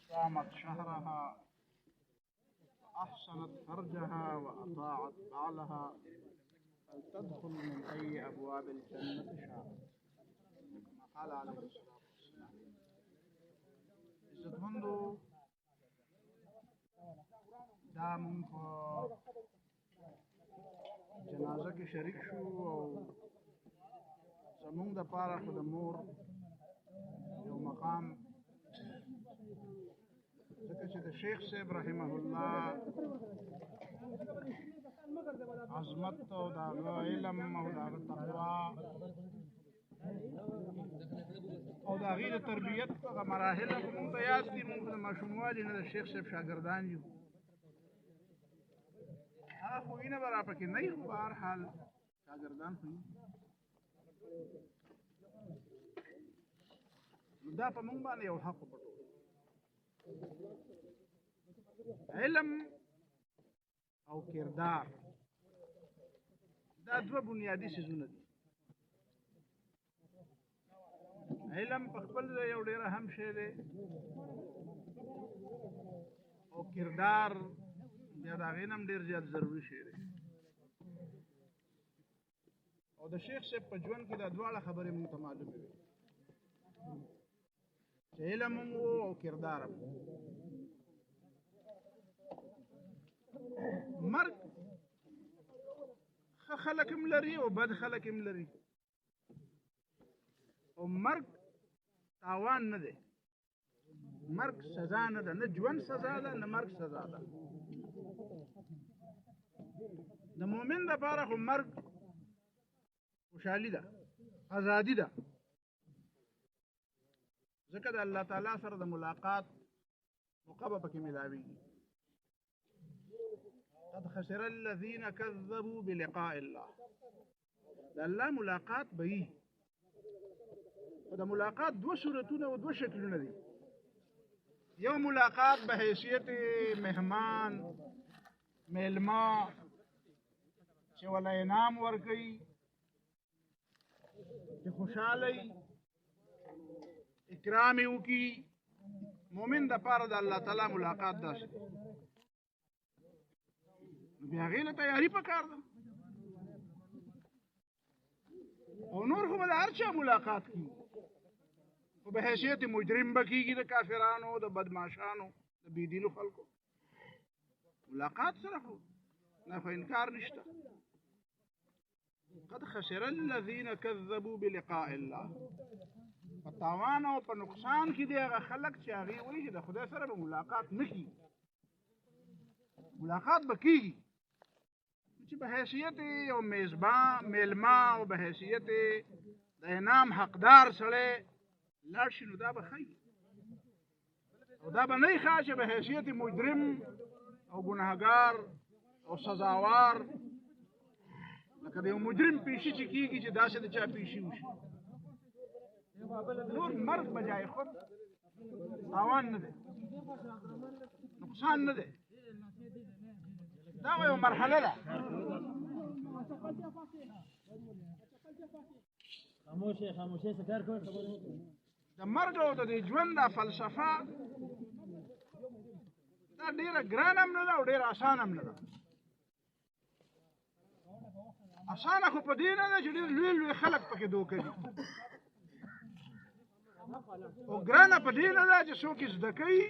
صامت شهرها أحسنت فرجها وأطاعت بعلها فلتدخل من أي أبواب الجنة شاءت. قال عليه الصلاة والسلام. عزت مندو دا مونږ په جنازه کې شریک شو او زمونږ دپاره خو د مور یو مقام ځکه چې د شیخ صاحب رحمه الله عظمت او د هغه علم او د هغه تقوا او د هغې د تربیت هغه مراحل خو مونږ ته یاد دي. مونږ د ماشوموالي نه د شیخ صاحب شاګردان یو. هغه خویونه به را پکې نه وي، خو په هر حال شاګردان خو یو. نو دا په مونږ باندې یو حق وپټو. علم او کردار دا دوه بنیادي څیزونه دي. علم په خپل ځای یو ډېر اهم شی دی او کردار بیا د هغې نه هم ډېر زیات ضروري شی دی. او د شیخ صاحب په ژوند کې دا دواړه خبرې مونږ ته معلومې وي چې علم هم و او کردار هم. مرګ ښه خلک هم لري او بد خلک هم لري، او مرګ تاوان نه دی. مرګ سزا نه ده، نه ژوند سزا ده نه مرګ سزا ده. د مؤمن دپاره خو مرګ خوشحالي ده، ازادي ده، ځکه د الله تعالی سره د ملاقات موقع به پکې میلاویږي. قد خسر الذين كذبوا بلقاء الله. د الله ملاقات به وي، خو د ملاقات دوه صورتونه او دوه شکلونه دي. یو ملاقات به حیثیت مهمان میلمه چې وله انعام ورکوي، چې خوشحاله اکرام یې وکړي. مؤمن دپاره د الله تعالی ملاقات داسې دی. نو بیا هغې له تیاري پکار ده. او نور خو به د هر چا ملاقات کېږي، خو به حیثیت مجرم به کېږي د کافرانو، د بدماشانو، د بېدینو خلکو. ملاقات سره خو نه خو انکار نشته. قد خسر الذين كذبوا بلقاء الله. په تاوان او په نقصان کې دی هغه خلک چې هغې وایي چې د خدای سره به ملاقات نه کېږي. ملاقات به کېږي چې په حیثیت یو میزبان میلمه او په حیثیت د انعام حقدار سړی لاړ شي، نو دا به ښه وي. او دا به نه وي ښه چې په حیثیت مجرم او ګناهګار او سزاوار، لکه د یو مجرم پیشي چې کېږي چې داسې د چا پیشي وشي. نور مرګ بجای خود تاوان نه دی، نقصان نه دی. دا یو مرحله ده. خاموشي سکار کوي. د مرګ او د دې ژوند دا فلسفه دا ډېره ګرانه هم نه ده او ډېره اسانه هم نه ده. اسانه خو په دې نه ده چې ډېر لوی لوی خلک پکې دوکه دي، او ګرانه په دې نه ده چې څوک یې زده کوي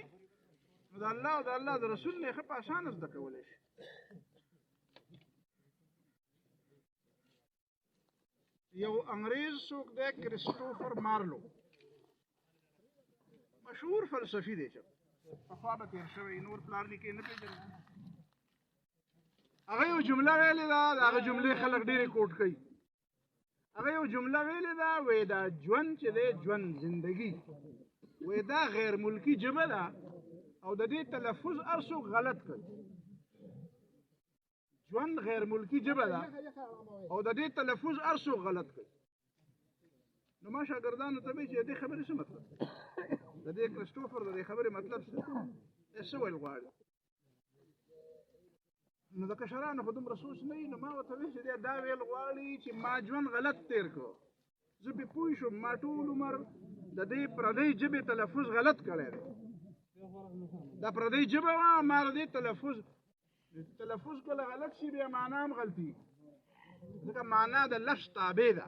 نو د الله او د الله د رسول نه یې ښه په اسانه زده کولی شي. یو انګریز څوک دی کریسټوفر مارلو، مشهور فلسفي دی چې پخوا به تېر شوی، نور پلار نیکه یې نه پېژني. هغه یو جمله ویلې ده، د هغه جملې خلک ډېرې کوټ کوي. هغه یو جمله ویلې ده، وایي دا ژوند چې دی، ژوند زندګي، وایي دا غیر ملکي ژبه ده او د دې تلفظ هر څوک غلط کوي. ژوند غیر ملکي ژبه ده او د دې تلفظ هر څوک غلط کوي. نو ما شاګردانو ته وایي چې د دې خبرې څه مطلب دی؟ د دې کریسټوفر د دې خبرې مطلب څه دی؟ څه ویل غواړي؟ نو د کشرانو خو دومره سوچ نه وي. نو ما ورته ویل چې دی دا ویل غواړي چې ما ژوند غلط تېر کړو، زه پرې پوه شوم، ما ټول عمر د دې پردۍ ژبې تلفظ غلط کړی دی. دا پردی ژبه وه ما د دې تلفظ کله غلط شي بیا معنا هم غلطي ځکه معنا د لفظ تابع ده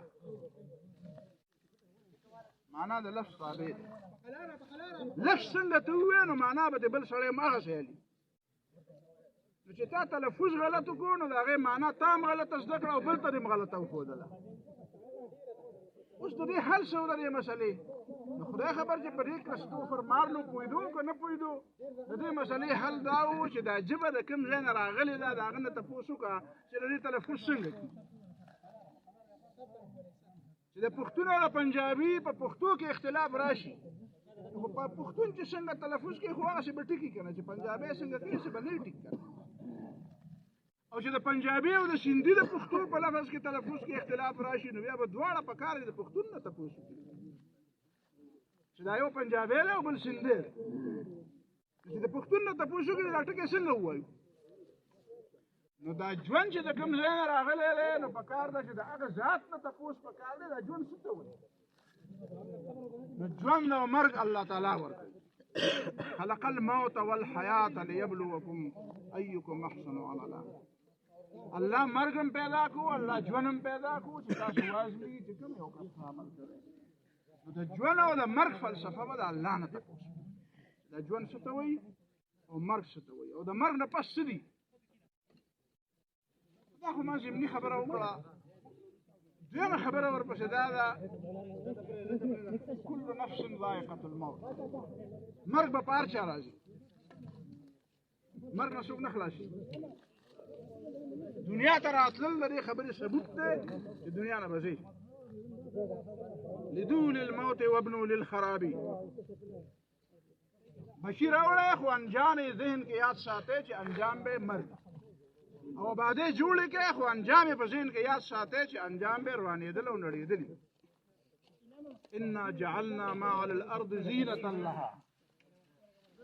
لفظ څنګه ته ووایې نو معنا به د بل سړی هم هغسې حلي نو چې تا تلفظ غلط وکړو نو د هغې معنا تا هم غلطه زده کړه او بل ته دې هم غلطه وښودله اوس د دې حل څه و د دې مسلې نو خدای خبر چې په دې کریسټوفر مارلو پوهېدو که نه پوهېدو د دې مسلې حل دا و چې دا ژبه د کوم ځای نه راغلې ده د هغه نه تپوس وکړه چې د دې تلفظ څنګه کړي چې د پښتون او د پنجابي په پښتو کې اختلاف راشي خو په پښتون چې څنګه تلفظ کوي خو هغسې به ټیکي که نه چې پنجابی څنګه کوي هسې به نه ټیک که او چې د پنجابي او د سندي د پښتو په لفظ کې تلفظ کې اختلاف راشي نو بیا به دواړه په کار د پښتون نه تپوس وکړي چې دا یو پنجابی دی او بل سندی دی چې د پښتون نه تپوس وکړي دا ټکي څنګه ووایو نو دا ژوند چې د کوم ځای نه راغلی دی نو په کار ده چې د هغه ذات نه تپوس په کار دی دا ژوند څه ته وایي نو ژوند او مرګ الله تعالی ورکوي خلق الموت والحیات لیبلوکم ایکم احسن عملا الله مرګ هم پیدا کو الله ژوند هم پیدا کو چې تاسو وازمي چې کوم یو کس عمل کوي نو د ژوند او د مرګ فلسفه به د الله نه تپوس د ژوند څه ته وایي او مرګ څه ته وایي او د مرګ نه پس څه دي دا خو ما ضمني خبره وکړه دویمه خبره ورپسې دا ده کل نفس ذائقة الموت مرګ به په هر چا راځي مرګ نه څوک نه خلاصي دنیا ته راتلل د دې خبرې ثبوت دی چې دنیا نه به ځي لدو للموت وابنو للخرابي بشیر راوړی خو انجام یې ذهن کې یاد ساتئ چې انجام به مرګ او بعدې جوړې کې خو انجام یې په ذهن کې یاد ساتئ چې انجام به روانېدل او نړېدلي انا جعلنا ما على الارض زینة لها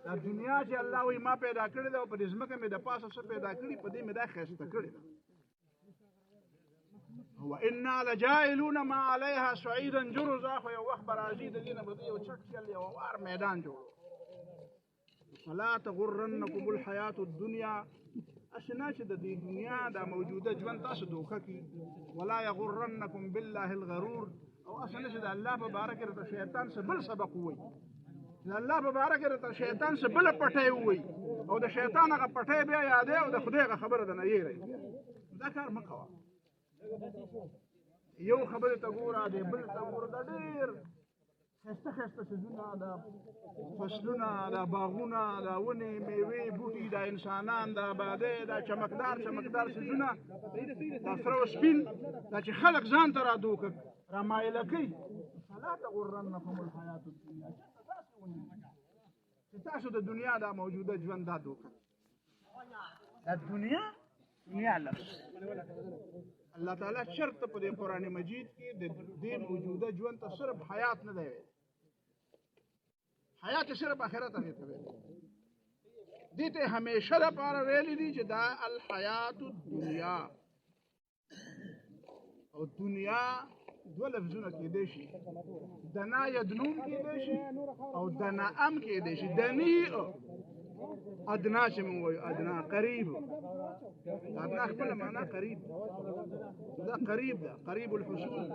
دا دنیا چې الله وایي ما پیدا کړې ده او په دې ځمکه مې د پاسه څه پیدا کړي په دې مې دا ښایسته کړې ده وانا لجاعلون ما عليها صعيدا جرزا خو یو وخت به راځي د دې نه به یو چټ چل یو وار میدان جوړو فلا تغرنکم الحیات الدنیا اشنا چې د دې دنیا دا موجوده ژوند تاسو دوکه کی ولا یغرنکم بالله الغرور او اشنا چې د الله په باره کې د شیطان څخه بل سبق وای د الله په باره کې د شیطان څخه بل پټه وای او د شیطان هغه پټه بیا یادې او د خدای خبره ده نه یې دا کار مکوه یو خبره ته ګوره دی بل ته ګوره دا ډېر ښایسته ښایسته څیزونه دا فصلونه دا باغونه دا ونې میوې بوټي دا انسانان دا آبادۍ دا چمکدار څیزونه دا سره او سپین دا چې خلک ځان ته رادوکه رامایله کوي فلا تغرنکم الحیات الدنیا چې تاسو د دنیا دا موجوده ژوند دا دوکه دا دنیا لفظ الله تعالی شرط په دې قرآن مجید کې د دې موجوده ژوند ته صرف حیات نه دی حیات صرف آخرت ته ویل دې ته همیشه لپاره ویلي دي چې دا الحیات الدنیا او دنیا دوه لفظونه کېدی شي دنا یدنوم کېدی شي او دنا ام کېدی شي دنی ادنا چې موږ وایو ادنا قریب ادنا خپله معنا قریب دا قریب ده قریب الحصول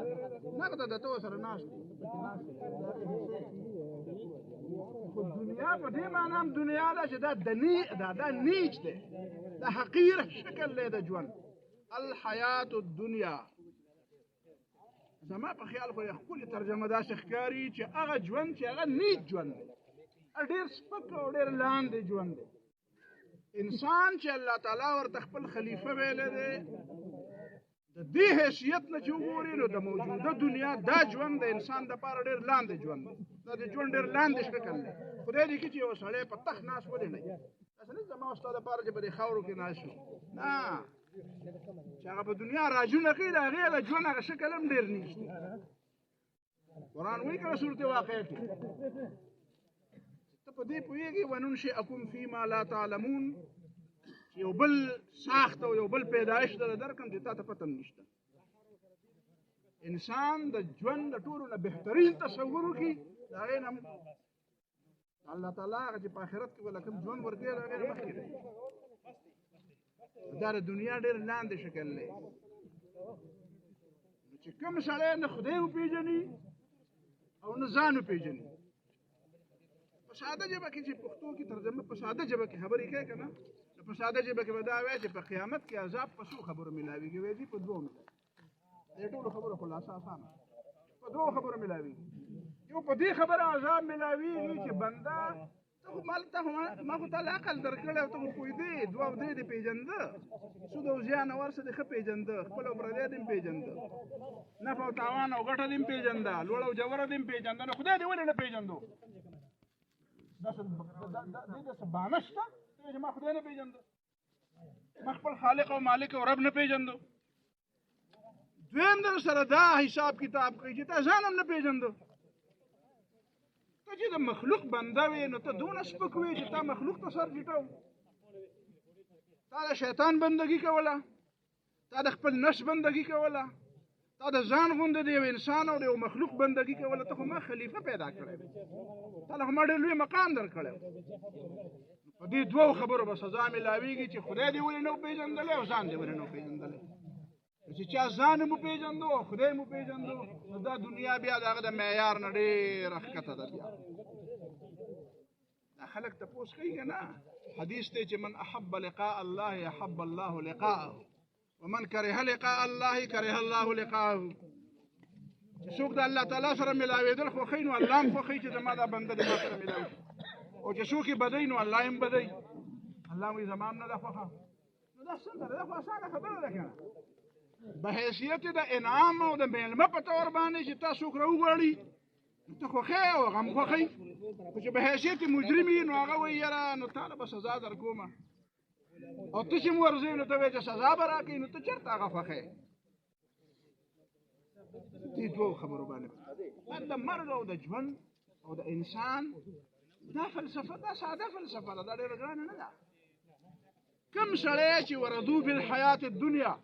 نقده د تو سره ناست خو دنیا په دې معنا هم دنیا ده چې دا دنی دا نیچ ده دا حقیر شکل دی د ژوند الحیات الدنیا زما په خیال خو یې ښکلې ترجمه داسې ښکاري چې هغه ژوند چې هغه نیچ ژوند دی ډېر سپک او ډېر لاندې ژوند دی انسان چې الله تعالی ورته خپل خلیفه ویلی دی د دې حیثیت نه چې وګوري نو د موجوده دنیا دا ژوند د انسان دپاره ډېر لاندې ژوند دی دا د ژوند ډېر لاندې شکل دی خدای دې کړي چې یو سړی په تخت ناست ولې نه وي داسې نه زما او ستا دپاره چې په دې خاورو کې ناست شو نه چې هغه په دنیا راجونه کوي د هغې د ژوند هغه شکل هم ډېر نیچ دی قرآن وایي که صورت واقع کې ته په دې پوهېږې وننشئکم فیما لا تعلمون چې یو بل ساخت او یو بل پیدایش دله درکړم چې تا ته پته هم نشته انسان د ژوند د ټولو نه بهترین تصور وکړي د هغې نه الله تعالی هغه چې په آخرت کې ولا کوم ژوند ورکړي هغه مخکې دی دا د دنیا ډېر لاندې شکل دی چې کوم سړی نه خدای وپېژني او نه ځان وپېژني په ساده ژبه کې چې پښتو کې ترجمه په ساده ژبه کې خبرې کوي که نه نو په ساده ژبه کې به دا وایي چې په قیامت کې عذاب په څو خبرو ملاوېږي وایي دي په دوو ملاوي دې ټولو خبرو خلاصه اسانه په دوو خبرو ملاوېږي یو په دې خبره عذاب ملاوېږي چې بنده ته خو ما خو تا له عقل درکړی او ته خو پوهېدې دوه او درې دې پېژنده سود او زیان او ورسه دې ښه پېژنده خپل او پردی دې هم پېژنده نفع او تاوان او ګټه دې هم پېژنده لوړ او جوره دې هم پېژنده نو خدای دې ولې نه پېژندو داسې داسې بهانه شته چې ما خدای نه پېژنده ما خپل خالق او مالک او رب نه پېژندو دویم در سره دا حساب کتاب کوي چې تا ځان هم نه پېژندو ته چې د مخلوق بنده وې نو ته دونه سپک وې چې تا مخلوق ته سر جټو تا د شیطان بندګي کوله تا د خپل نفس بندګي کوله تا د ځان غوندې د یو انسان او د یو مخلوق بندګي کوله ته خو ما خلیفه پیدا کړی تا له خو ما ډېر لوی مقام درکړی په دې دوو خبرو به سزا ملاوېږي چې خدای دې ولې نه وپېژندلی او ځان دې ولې نه وپېژندلی چې چا ځان مو پېژندو او خدای مو پېژندو نو دا دنیا بیا د هغه د معیار نه ډېره ښکته ده بیا دا خلک تپوس کوي که نه حدیث دی چې من احب لقاء الله احب الله لقاءه ومن کره لقاء الله کره الله لقاءه چې څوک د الله تعالی سره ملاوېدل خوښوي نو الله هم خوښوي چې زما دا بنده د ما سره ملاوي او چې څوک یې بدوي نو الله هم بدوي الله وایي زما هم نه ده خوښه نو دا څنګه ده دا خو اسانه خبره ده که نه بحیثیت د انعام او د میلمه په طور باندې چې تا څوک راوغواړي نو ته خوښې او غم خوښوي خو چې بحیثیت مجرم وي نو هغه وایي یاره نو تا له به سزا در کومه او ته چې م ورځې نو ته وایې چې سزا به راکوي نو ته چېرته هغه خوښې دې دوو خبرو باندې د مرګ او د ژوند او د انسان دا فلسفه دا ساده فلسفه ده دا ډېره ګرانه نه ده کوم سړی چې وردو بالحیات الدنیا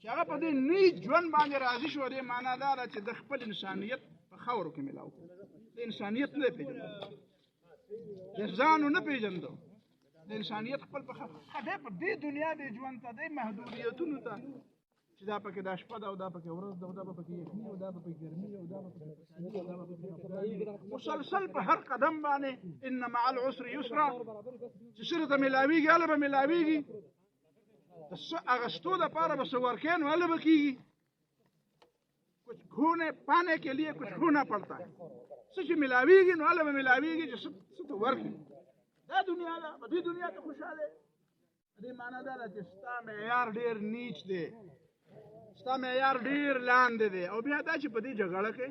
چې هغه په دې نیک ژوند باندې راضي شو دې معنا دا ده چې د خپل انسانیت په خاورو کې ملاو د انسانیت نه پېژندو د ځانو نه پېژندو د انسانیت خپل په خدای په دې دنیا د ژوند ته د محدودیتونو ته چې دا پکې دا شپه ده او دا پکې ورځ ده او دا به پکې یخني او دا به پکې ګرمي او دا به پکې پسیني او دا به پکې مسلسل په هر قدم باندې ان مع العسر یسرا چې سره ته ملاویږي هله به ملاویږي د څه اغستو دپاره به څه ورکوې نو هله به کېږي کچھ کھونے پانے کے لیے کچھ کھونا پڑتا ہے څه چې ملاویږي نو هله به ملاویږي چې څه ته ورکړي دا دنیا ده په دې دنیا کې خوشحاله دې معنا دا ده چې ستا معیار ډېر نیچ دی ستا معیار ډېر لاندې دی او بیا دا چې په دې جګړه کې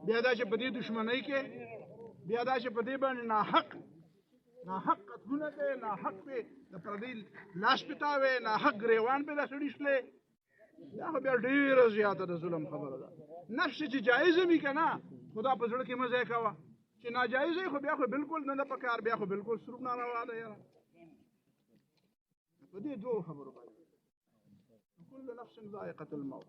بیا دا چې په دې دشمنۍ کې بیا دا چې په دې باندې ناحق قتلونه کوي ناحق پې د پردي لاس پې تاوې ناحق ګریوان پې دا سړي شلې دا خو بیا ډېره زیاته د ظلم خبره ده نفس چې جایزه وي که نه خو دا په زړه کې مه ځای کوه چې ناجایزه وي خو بیا خو بالکل نه ده پکار بیا خو بالکل سروب ناروا ده یاره په دې دوو خبرو باندې كل نفس ذائقة الموت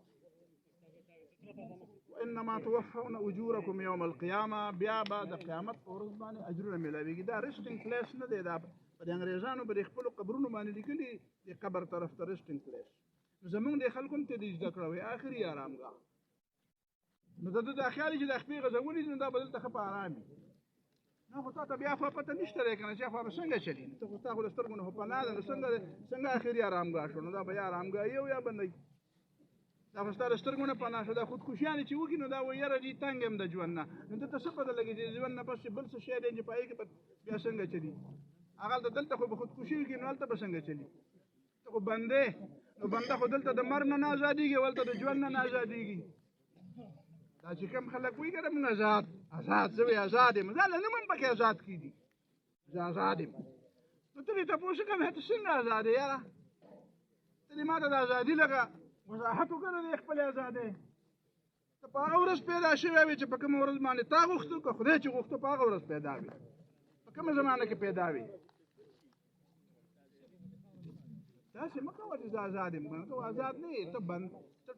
وإنما توفون أجوركم يوم القيامة بیا به د قیامت په ورځ باندې اجرونه ملاویږي دا ریسټینګ پلیس نه دی دا په د انګریزانو به د خپلو قبرونو باندې لیکلي د قبر طرف ته ریسټینګ پلیس نو زمونږ د خلکو هم ته دې زده کړه وایي آخري ارامګاه نو د ده دا خیال چې د خپې غځولي نو دا به دلته ښه په ارام وي نو خو تا ته بیا خو پته نشته دی که نه چې خوا به څنګه چلي ته خو ستا خو د سترګو نه خو پناه ده نو څنګه آخري ارامګاه شو نو دا به یا ارامګاهي او یا بندګي دا خو ستا د سترګو نه پناه شو دا خودکشیانې چې وکړي نو دا وایي یاره دې تنګ یم د ژوند نه نو ته څه پته لګي چې ژوند نه پس چې بل څه شی دی چې په هغې کې بیا څنګه چلي هغلته دلته خو به خودکشي وکړي نو هلته به څنګه چلي ته خو بندې نو بنده خو دلته د مرګ نه ازادېږي او هلته د ژوند نه ازادېږي دا چې کوم خلک وایي که نه مونږ آزاد زه وایي آزاد یم دا نه من پکې آزاد کېږي زه آزاد یم نو ته دې تپوس کوم ته څنګه آزاد یې یاره ته دې ما ته د ازادي لکه وضاحت وکړه د خپلې ازادۍ ته په هغه ورځ پیدا شوی وې چې په کومه ورځ باندې تا غوښتو که خدای چې غوښتو په هغه ورځ پیدا وي په کومه زمانه کې پیدا وي داسې مه کوه چې زه آزاد یم که نه ته آزاد نه یې ته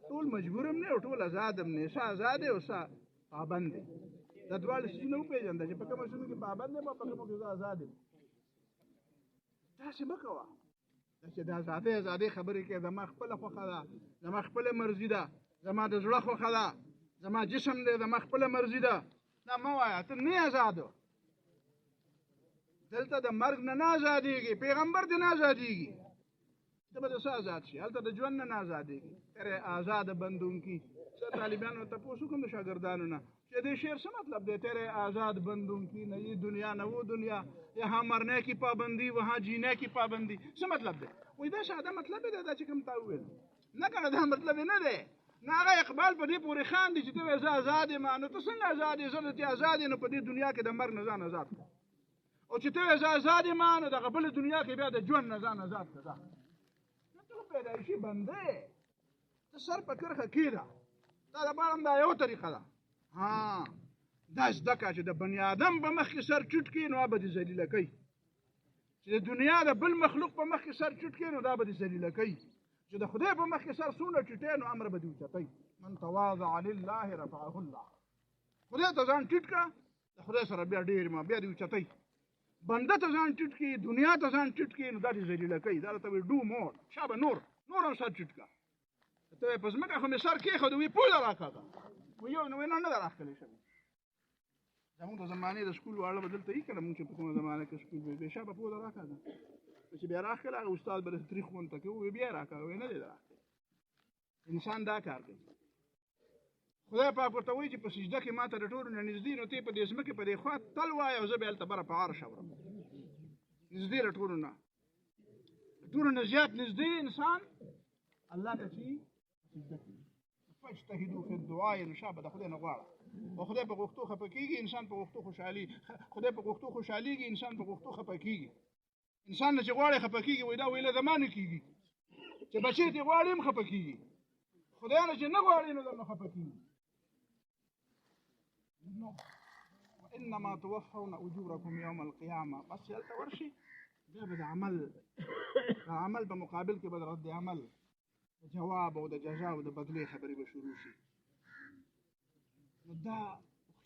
ټول مجبور هم نه او ټول آزاد هم نه ښه آزاد یې او ښه پابند دی دا دواړه څیزونه وپېژنده چې په کومو څیزونو کې پابند یم او په کومو کې زه ازاد یم. داسې مه کوه چې د ازادۍ خبرې کوې. زما خپله خوښه ده، زما خپله مرضي ده، زما د زړه خوښه ده، زما جسم دی، زما خپله مرضي ده. دا مه وایه، ته نه ازادو. دلته د مرګ نه ازادېږي، پیغمبر دې نه ازادېږي، ته به د څه ازاد شي؟ هلته د ژوند نه ازادېږي. تیرې آزاد بندونکي. څه طالبانو تپوس وکړم د شاګردانو نه چې دې شعر څه مطلب دی؟ تیرے آزاد بندونکي نه یہ دنیا نه وہ دنیا، یہاں مرنے کی پابندی وہاں جینے کی پابندی. څه مطلب دی؟ وایي دا ساده مطلب دی دا چې کوم تا وویل. نه کنه دا مطلب نه دی. نه هغه اقبال په دې پورې خاندي چې ته وایې زه ازاد یم. نو ته څنګه ازاد یې؟ زه درته ازاد یم، نو په دې دنیا کې د مرګ نه ځان ازاد کړه. او چې ته وایې زه ازاد یم، نو دغه بله دنیا کې بیا د ژوند نه ځان ازاد کړه. نو ته پیدایشي بنده یې، ته سر په کرښه کېږده. دا دپاره هم دا یو طریقه ده. دا زده کړه چې د بني آدم په مخ کې سر چوټ کړي نو به دې ذلیله کوي. چې د دنیا د بل مخلوق په مخ کې سر چوټ کړي نو دا به دې ذلیله کوي. چې د خدای په مخ کې سر څومره چوټی نو امر به دې اوچتوي. من تواضع لله رفعه الله. خدای ته ځان ټیټ کړه، د خدای سره بیا ډېر ما بیا دې اوچتوي. بنده ته ځان ټیټ کړي، دنیا ته ځان ټیټ کړي نو دا دې ذلیله کوي. دا راته وایي ډو مور، شابه نور هم سر ټیټ کړه. ته وایې په ځمکه خو مې سر کېښود، وایي پوزه راکاږه. وایي نو نه ده راښکلی شوې. زمونږ د زمانې د سکول واړه به دلته یي که نه، مونږ چې په کومه زمانه کې سکول وی بې شابه پوزه راکاږه. چې بیا راښکله هغه استاد به درته تریخ غونته کوي، وایي بیا یې راکاږه. وایي نه دی راښکلی. انسان دا کار کوي. خدای پاک ورته وایي چې په سجده کې ما ته د ټولو نه نږدې، نو ته یې په دې ځمکې په دې خوا تل وایه او زه به هلته بره په عرش اورم. نږدې له ټولو نه، ټولو نه زیات نږدې انسان الله ته چې سجده کوي. فاجتهدوا فی الدعاء، نو شابه د خدای نه غواړه. او خدای په غوښتو خفه کېږي، انسان په غوښتو خوشحالي. خدای په غوښتو خوشحالېږي، انسان په غوښتو خفه کېږي. انسان نه چې غواړي خفه کېږي، وایي دا ویله زما نه کېږي. چې بچی دې غواړي هم خفه کېږي، خدای نه چې نه غواړي نو درنه خفه کېږي. وانما توفون اجورکم یوم القیامه. بس چې هلته ورشي بیا به د عمل په مقابل کې به د رد عمل د جواب او د جزا او د بدلې خبرې به شروع شي. نو دا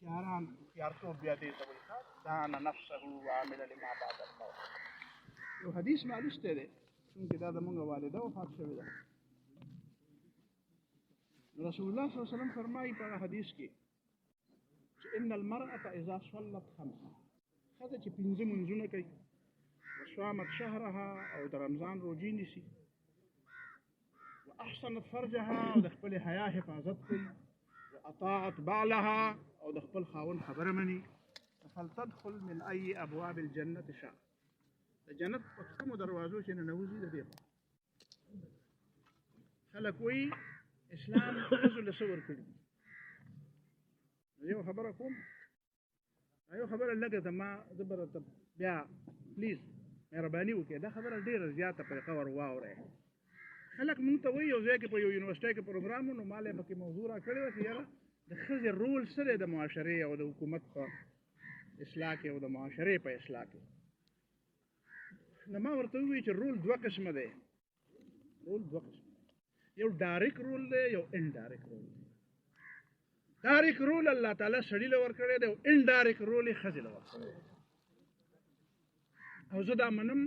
هوښیارتوب بیا دې ته وایي دان نفسه وعمل لما بعد الموت. یو حدیث معلوستی دی، چونکې دا زمونږ والده وفات شوې ده. رسول الله صلی الله علیه وسلم فرمایي په هغه حدیث کې چې ان المرأة اذا صلت خمسا، ښځه چې پنځه منځونه کوي، وصامت شهرها او د رمضان روجې نیسي، واحسنت فرجها او د خپلې حیا حفاظت کوي، واطاعت بعلها او د خپل خاوند خبره مني، فلتدخل من ای ابواب الجنة شاء. د جنت په کومو دروازو چې ننوځي د دې خلک وایي اسلام ښځو له څه ورکړي. یو خبره کوم، یو خبره لږه زما زه به درته بیا پلیز مهرباني وکړئ، دا خبره ډېره زیاته په غور واورئ. خلک مونږ ته وایي یو ځای کې په یو یونیورسټۍ کې پروګرام و، نو ما له پکې موضوع راکړې وه چې یاره د ښځې رول څه دی د معاشرې او د حکومت په اصلاح کې او د معاشرې په اصلاح کې. نو ما ورته ووایي چې رول دوه قسمه دی. رول دوه قسمه، یو ډایرکټ رول دی، یو انډایرکټ رول دی. ډایرکټ رول الله تعالی سړي له ورکړی دی او انډایرکټ رول یې ښځې له ورکړی دی. او زه دا منم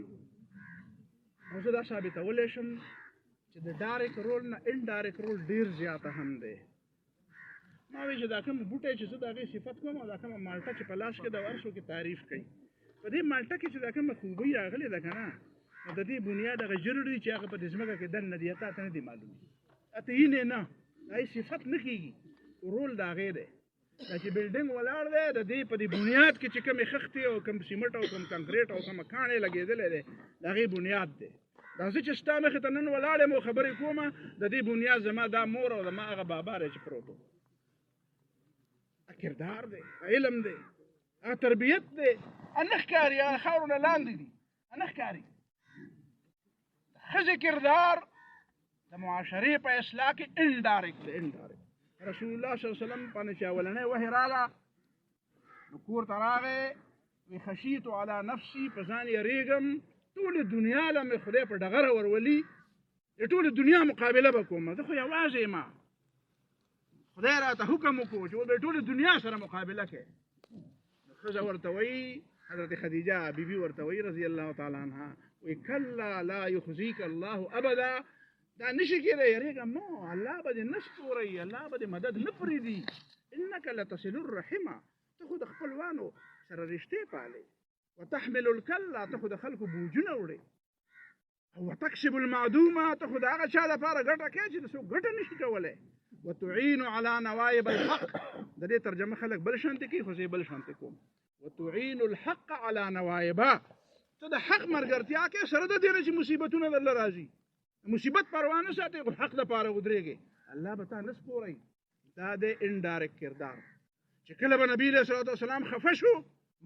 او زه دا ثابتولی شم چې د ډایرکټ رول نه انډایرکټ رول ډېر زیاته هم دی. ما وایي چې دا کوم بوټی چې زه د هغې صفت کوم او دا کومه مالټه چې په لاس کې ده هر څوک یې تعریف کوي. په دې مالټه کې چې دا کومه خوبۍ راغلې ده که نه، نو د دې بنیاد هغه ژړ دي چې هغه په دې ځمکه کې دننه دي، تا ته نه دي معلوم، ته یې نه دا یې صفت نه کېږي. رول د هغې دی دا چې بلډینګ ولاړ دی، د دې په دې بنیاد کې چې کومې خښتې او کوم سیمټ او کوم کنکریټ او کومه کاڼې لګېدلی دی، د هغې بنیاد دی. دا زه چې ستا مخې ته نن ولاړ یم او خبرې کومه، د دې بنیاد زما دا مور او زما هغه بابا دی چې پروت و. کردار دی، علم دی، هغه تربیت دی، نه ښکاري، هغه خاورو نه لاندې دي، نه ښکاري. ښځې کردار د معاشرې په اصلاح کې انډایرکټ دی. انډایرکټ رسول الله صلی الله علیه وسلم باندې چې اولنۍ وحی راغله نو کور ته راغی، وی خشیت علی نفسي، په ځان یېرېږم ټولې دنیا له مې خدای په ډغره ورولي، د ټولې دنیا مقابله به کوم، زه خو یوازې یم. خدای راته حکم وکړو چې به ټولې دنیا سره مقابله کوي، خزه ورته وی حضرت خدیجه بیبي ورته وی رضی الله تعالی عنها وی کلا لا یخزیک الله ابدا دا نشي کېدی یریږه مو الله به دې نه سپوري الله به دې مدد نه پرېږدي انک لتصل الرحمه ته خو د خپلوانو سره رشتې پالې وتحمل الکله ته خو د خلکو بوجونه وړې وتکسب المعدومه ته خو د هغه چا لپاره ګټه کوې چې د څوک ګټه نشي کولی وتعين على نوائب الحق د دې ترجمه خلک بل شانتي کوي خو زه بل شانتي کوم وتعين الحق على نوائبه ته د حق مرګرتیا کې سره د دې نه چې مصیبتونه درله راځي مصیبت پروا نه ساتي خو حق لپاره ودرېږي الله به تا نه سپوري دا د انډایرکټ کردار چې کله به نبی علیه الصلاة والسلام خفه شو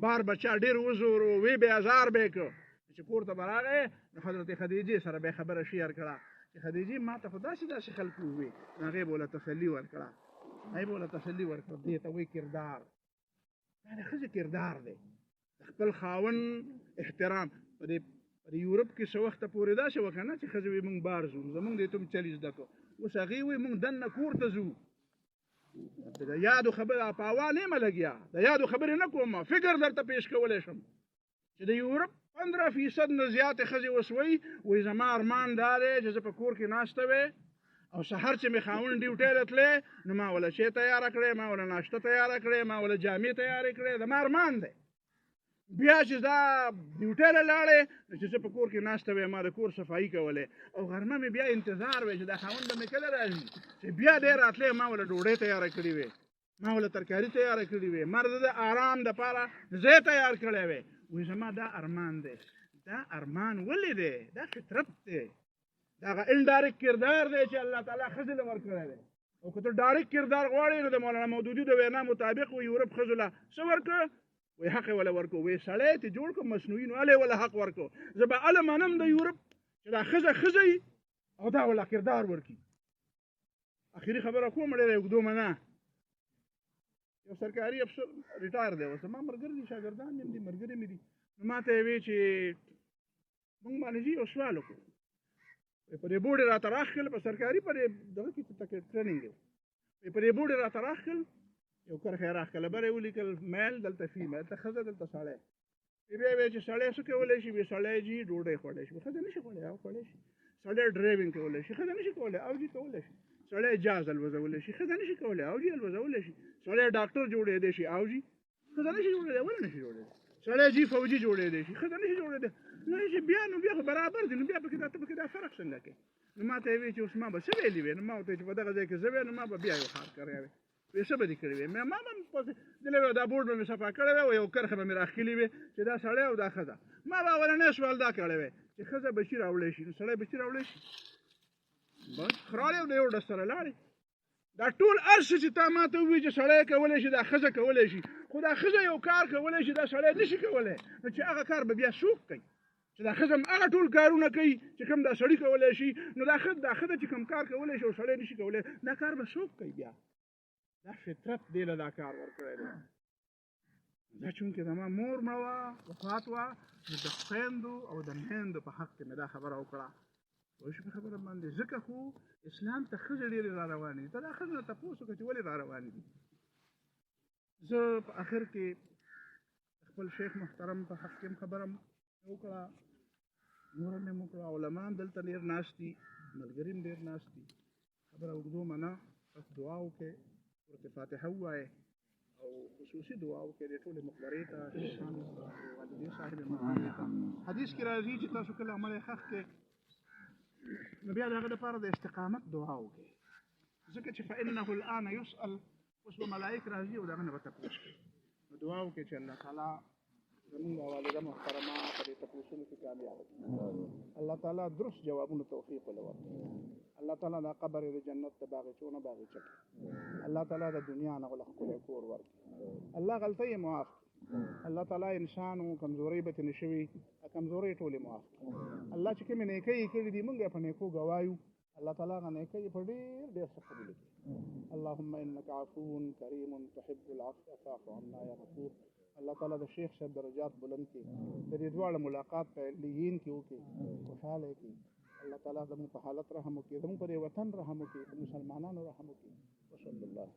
بار بچا ډېر وزورو وی به ازار به که چې کور ته به راغی نو حضرت خدیجې سره به خبره شیر کړه چې خدیجې ما ته خو داسې خلک ووي نو هغې به ورله تسلي ورکړه هغې به ورله تسلي ورکړه دې ته وایي کردار دا د ښځې کردار دی د خپل خاوند احترام په دې یورپ کې څه وخته پورې داسې وه که نه چې ښځې وایي مونږ بار ځو زمونږ دې ته چلي زده کړو اوس هغې وایي مونږ دننه کور ته ځو د یادو خبره په هوا نه یم لګیا د یادو خبرې نه کوم فکر درته پیش کولی شم چې د یورپ 15% نه زیاتې ښځې اوس وایي زما ارمان دا دی چې زه په کور کې ناسته وې او سحر چې مې خاوند ډیوټۍ ته تللی نو ما وله شی تیاره کړې ما وله ناشته تیاره کړې ما وله جامې تیارې کړې زما ارمان دی بیا چې دا ډیوټۍ له لاړې نو چې زه په کور کې ناسته وې ما د کور صفایي کولی او غرمه مې بیا انتظار وی چې دا خاوند به مې کله راځي چې بیا دی راتلی ما وله ډوډۍ تیاره کړې وې ما وله ترکاري تیاره کړې وې ما د آرام دپاره ځای تیار کړی وی وی زما دا ارمان دی دا ارمان ولې دی دا فطرت دی دا هغه انډایرکټ کردار دی چې الله تعالی ښځې له ورکړی دی او که ته ډایرکټ کردار غواړې نو د مولانا مودودي د وینا مطابق وی یورپ ښځو له څه ورکړه وی حق یې وله ورکړو وی سړی ته جوړ کړو مصنوعي نو هله یې وله حق ورکړو زه به هله منم د یورپ چې دا ښځه وي او دا وله کردار ورکړي اخري خبره کوم ډېره اوږدومه نه یو سرکاري افسر ریټایر دی اوس زما ملګري دي شاګردان مې دي ملګري مې دي نو ما ته یې وی چې مونږ باندې یو سوال وکړو په دې بورډ یې راته راښکل په سرکاري په دې دغه کې ټریننګ دی په دې بورډ یې راته راښکل یو کرښه یې راښکله بر یې ولیکل میل دلته فیمیل دلته ښځه دلته سړی بیا وی چې سړی څه کولی شي وی سړی جي ډوډۍ خوړلی شي ښځه نه شي خوړلی او خوړلی شي سړی ډرایوینګ کولی شي ښځه نه شي کولی او جي کولی شي سړی جاز الوزولی شي ښځه نه شي کولی او جي الوزولی شي سړی ډاکټر جوړېدی شي او جي ښځه نه شي جوړېدی ولې نه شي جوړېدی سړی جي فوجي جوړېدی شي ښځه نه شي جوړېدی نو چې بیا خو برابر دي نو بیا پکې دا فرق څنګه کوي نو ما ته یې وی چې اوس ما به څه ویلي وې نو ما ورته چې په دغه ځای کې زه وې نو ما به بیا یو ښار کړی وې وی څه به دې کړي وې ما هم دلې دا بورډ به مې صفا کړی وی او یو کرښه به مې راښکلي وې چې دا سړی او دا ښځه ما به اولنی سوال دا کړی وی چې ښځه بچي راوړی شي نو سړی بچي راوړی شي بس خرالی او د یو ډس سره لاړې دا ټول هر څه چې تا ما ته ووایي چې سړی کولی شي دا ښځه کولی شي خو دا ښځه یو کار کولی شي دا سړی نه شي کولی نو چې هغه کار به بیا څوک کوي چې دا ښځه هغه ټول کارونه کوي چې کوم دا سړي کولی شي نو دا ښځه چې کوم کار کولی شي او سړی نه شي کولی دا کار به څوک کوي بیا دا فطرت دی له دا کار ورکړی دی دا چونکې زما مور مړه وه وفات وه نو د خویندو او د میندو په حق کې مې دا خبره وکړه پوه شو په خبره باندې ځکه خو اسلام ته ښځې ډېرې را روانې دي ته دا ښځو نه تپوس وکړه چې ولې را روانې دي زه په آخر کې خپل شیخ محترم په حق کې خبره وکړه نوره مې وکړه علما هم دلته ډېر ناست دي ملګري هم ډېر ناست دي خبره اوږدومه نه بس دعا وکړئ ورته فاتحه ووایئ او خصوصي دعا وکړئ د ټولې مقبرې ته والدې صاحب مقبرې ته حدیث کې راځي چې تاسو کله عمل ښخ کې نو بیا د هغه لپاره د استقامت دعا وکړئ ځکه چې فانه الان یسأل اوس به ملایک راځي او د هغه نه به تپوس کوي نو دعا وکړئ چې الله تعالی زمونږ والده محترمه په دې تپوسونو کې کامیابه کړي الله تعالی درست جوابونو توفیق ولې ورکړي الله تعالی دا قبر یې د جنت د باغچونه باغچه کړي الله تعالی د دنیا نه غوله ښکلی کور ورکړي الله غلطۍ یې معاف کړي الله تعالی انسان و کمزورۍ به ترې نه شوي کمزورۍ ټولې معاف کړي الله چې کومې نیکۍ یې کړي دي موږ یې په نیکو ګوایو الله تعالی هغه نیکۍ یې په ډېر څه قبول کړي اللهم انک عفو کریم تحب العفو فاعف عنا یا غفور الله تعالی د شیخ صاحب درجات بلند کړي د دې دواړه ملاقات په لیین کې وکړي خوشحاله کړي الله تعالی زموږ په حالت رحم وکړي زموږ په دې وطن رحم وکړي په مسلمانانو رحم وکړي وصلی الله